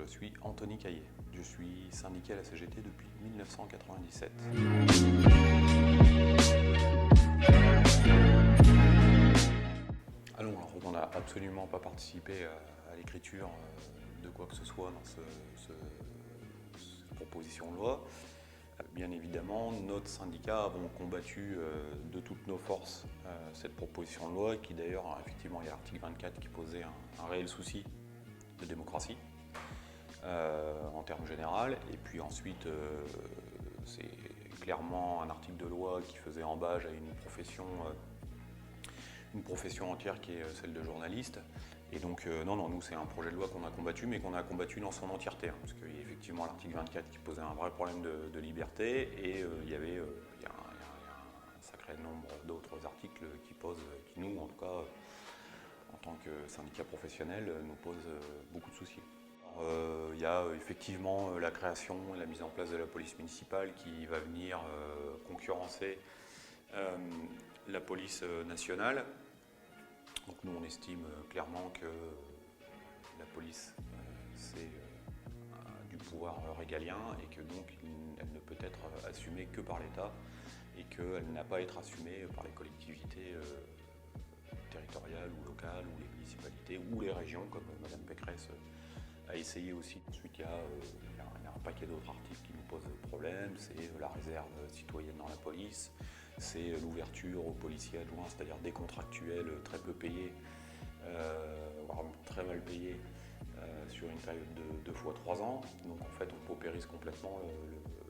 je suis Anthony Caillet. Je suis syndiqué à la CGT depuis 1997. Alors, on n'a absolument pas participé à l'écriture de quoi que ce soit dans cette proposition de loi. Bien évidemment, notre syndicat avons combattu de toutes nos forces cette proposition de loi qui d'ailleurs, effectivement, il y a l'article 24 qui posait un réel souci de démocratie en termes généraux. Et puis ensuite, c'est clairement un article de loi qui faisait embâche à une profession entière qui est celle de journaliste. Et donc, non, nous, c'est un projet de loi qu'on a combattu, mais qu'on a combattu dans son entièreté. Parce qu'il y a effectivement l'article 24 qui posait un vrai problème de liberté, et il y a un sacré nombre d'autres articles qui nous, en tout cas, en tant que syndicat professionnel, nous posent beaucoup de soucis. Il y a effectivement la création et la mise en place de la police municipale qui va venir concurrencer la police nationale. Donc nous on estime clairement que la police c'est du pouvoir régalien et que donc elle ne peut être assumée que par l'État et qu'elle n'a pas à être assumée par les collectivités territoriales ou locales ou les municipalités ou les régions comme Mme Pécresse a essayé aussi. Ensuite il y a un paquet d'autres articles qui nous posent problème, c'est la réserve citoyenne dans la police, c'est l'ouverture aux policiers adjoints, c'est-à-dire des contractuels très peu payés, voire très mal payés, sur une période de 2 fois 3 ans. Donc en fait on paupérise complètement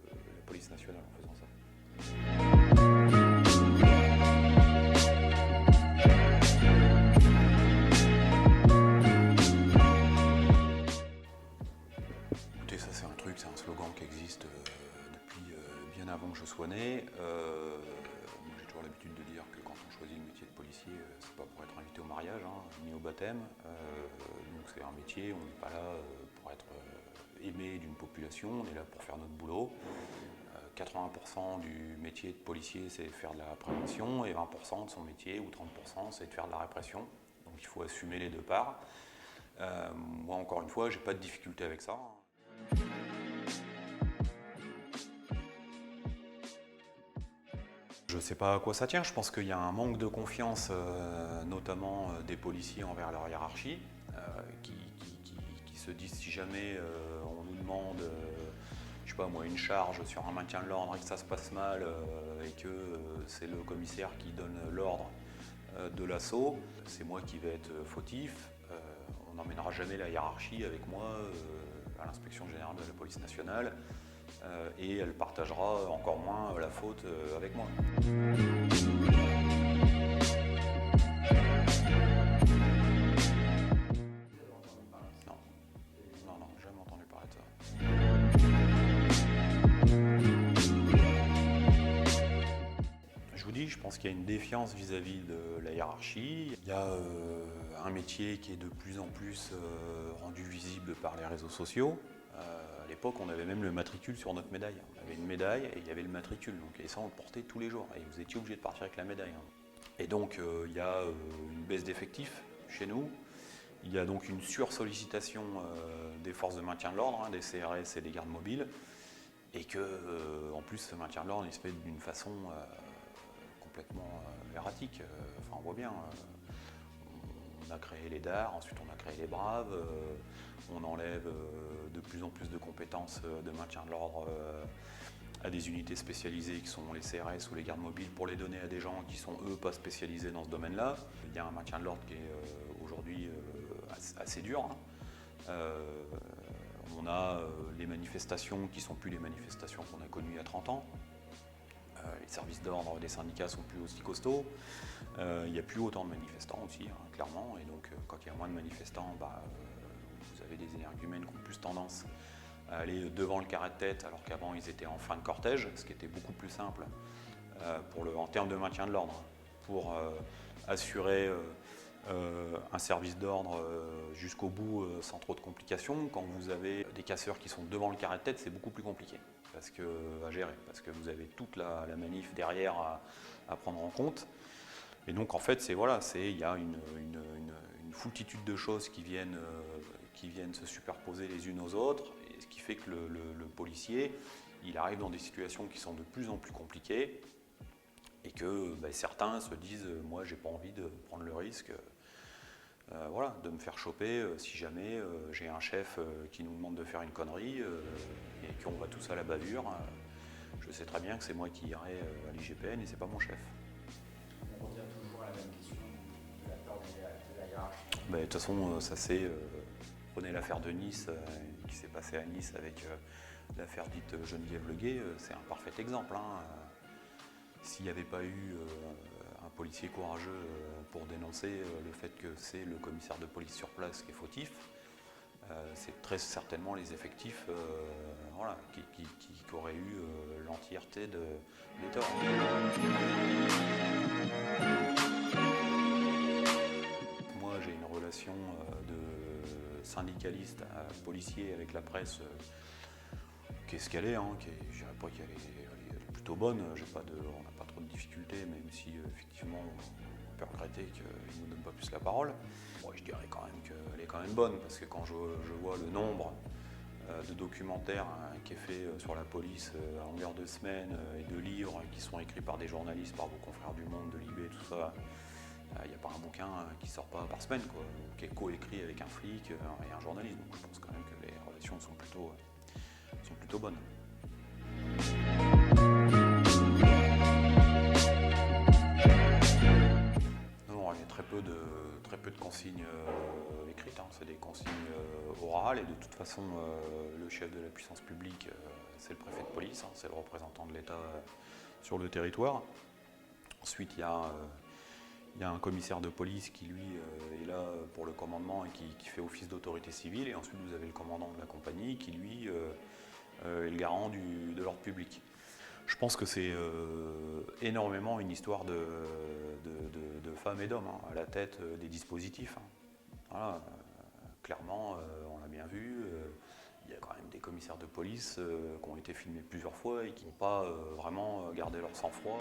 la police nationale en faisant ça. Écoutez, ça c'est un truc, c'est un slogan qui existe depuis bien avant que je sois né. J'ai toujours l'habitude de dire que quand on choisit le métier de policier, c'est pas pour être invité au mariage, ni au baptême. Donc c'est un métier, on n'est pas là pour être aimé d'une population, on est là pour faire notre boulot. 80% du métier de policier, c'est faire de la prévention, et 20% de son métier, ou 30%, c'est de faire de la répression. Donc il faut assumer les deux parts. Moi, encore une fois, j'ai pas de difficulté avec ça. Je ne sais pas à quoi ça tient, je pense qu'il y a un manque de confiance, notamment des policiers envers leur hiérarchie, qui se disent si jamais on nous demande je sais pas moi, une charge sur un maintien de l'ordre et que ça se passe mal et que c'est le commissaire qui donne l'ordre de l'assaut, c'est moi qui vais être fautif. On n'emmènera jamais la hiérarchie avec moi à l'inspection générale de la police nationale. Et elle partagera encore moins la faute avec moi. Non, jamais entendu parler de ça. Je vous dis, je pense qu'il y a une défiance vis-à-vis de la hiérarchie. Il y a un métier qui est de plus en plus rendu visible par les réseaux sociaux. À l'époque, on avait même le matricule sur notre médaille. On avait une médaille et il y avait le matricule. Et ça, on le portait tous les jours. Et vous étiez obligé de partir avec la médaille. Et donc, il y a une baisse d'effectifs chez nous. Il y a donc une sursollicitation des forces de maintien de l'ordre, des CRS et des gardes mobiles. Et que, en plus, ce maintien de l'ordre, il se fait d'une façon complètement erratique. Enfin, on voit bien. On a créé les DAR, ensuite on a créé les Braves, on enlève de plus en plus de compétences de maintien de l'ordre à des unités spécialisées qui sont les CRS ou les gardes mobiles pour les donner à des gens qui sont eux pas spécialisés dans ce domaine-là. Il y a un maintien de l'ordre qui est aujourd'hui assez dur. On a les manifestations qui ne sont plus les manifestations qu'on a connues il y a 30 ans. Les services d'ordre des syndicats sont plus aussi costauds. Il n'y a plus autant de manifestants aussi, clairement. Et donc, quand il y a moins de manifestants, vous avez des énergumènes qui ont plus tendance à aller devant le carré de tête, alors qu'avant ils étaient en fin de cortège, ce qui était beaucoup plus simple en termes de maintien de l'ordre, pour assurer un service d'ordre jusqu'au bout sans trop de complications. Quand vous avez des casseurs qui sont devant le carré de tête, c'est beaucoup plus compliqué à gérer, parce que vous avez toute la manif derrière à prendre en compte. Et donc en fait, il y a une foultitude de choses qui viennent qui viennent se superposer les unes aux autres, et ce qui fait que le policier, il arrive dans des situations qui sont de plus en plus compliquées, et que certains se disent moi j'ai pas envie de prendre le risque voilà, de me faire choper si jamais j'ai un chef qui nous demande de faire une connerie et qu'on va tous à la bavure. Je sais très bien que c'est moi qui irai à l'IGPN et c'est pas mon chef. On revient toujours à la même question de la peur de la hiérarchie. De toute façon, ça c'est. Prenez l'affaire de Nice qui s'est passée à Nice avec l'affaire dite Geneviève Leguet, c'est un parfait exemple. Hein. S'il n'y avait pas eu un policier courageux pour dénoncer le fait que c'est le commissaire de police sur place qui est fautif, c'est très certainement les effectifs voilà, qui auraient eu l'entièreté des torts. Moi j'ai une relation de syndicaliste policier avec la presse qui est ce qu'elle est, hein, je dirais pas qu'elle est plutôt bonne, on n'a pas trop de difficultés, même si effectivement on peut regretter qu'ils ne nous donnent pas plus la parole. Moi je dirais quand même qu'elle est quand même bonne, parce que quand je vois le nombre de documentaires qui est fait sur la police à longueur de semaine et de livres qui sont écrits par des journalistes, par vos confrères du Monde, de Libé, tout ça, il n'y a pas un bouquin qui sort pas par semaine, quoi, qui est coécrit avec un flic et un journaliste. Donc je pense quand même que les relations sont plutôt bonnes. Non, il y a très peu de consignes écrites, hein. C'est des consignes orales, et de toute façon le chef de la puissance publique c'est le préfet de police, hein, c'est le représentant de l'État sur le territoire. Ensuite il y a un commissaire de police qui lui est là pour le commandement et qui fait office d'autorité civile, et ensuite vous avez le commandant de la compagnie qui lui est le garant de l'ordre public. Je pense que c'est énormément une histoire de femmes et d'hommes à la tête des dispositifs. Voilà, clairement, on l'a bien vu, il y a quand même des commissaires de police qui ont été filmés plusieurs fois et qui n'ont pas vraiment gardé leur sang-froid.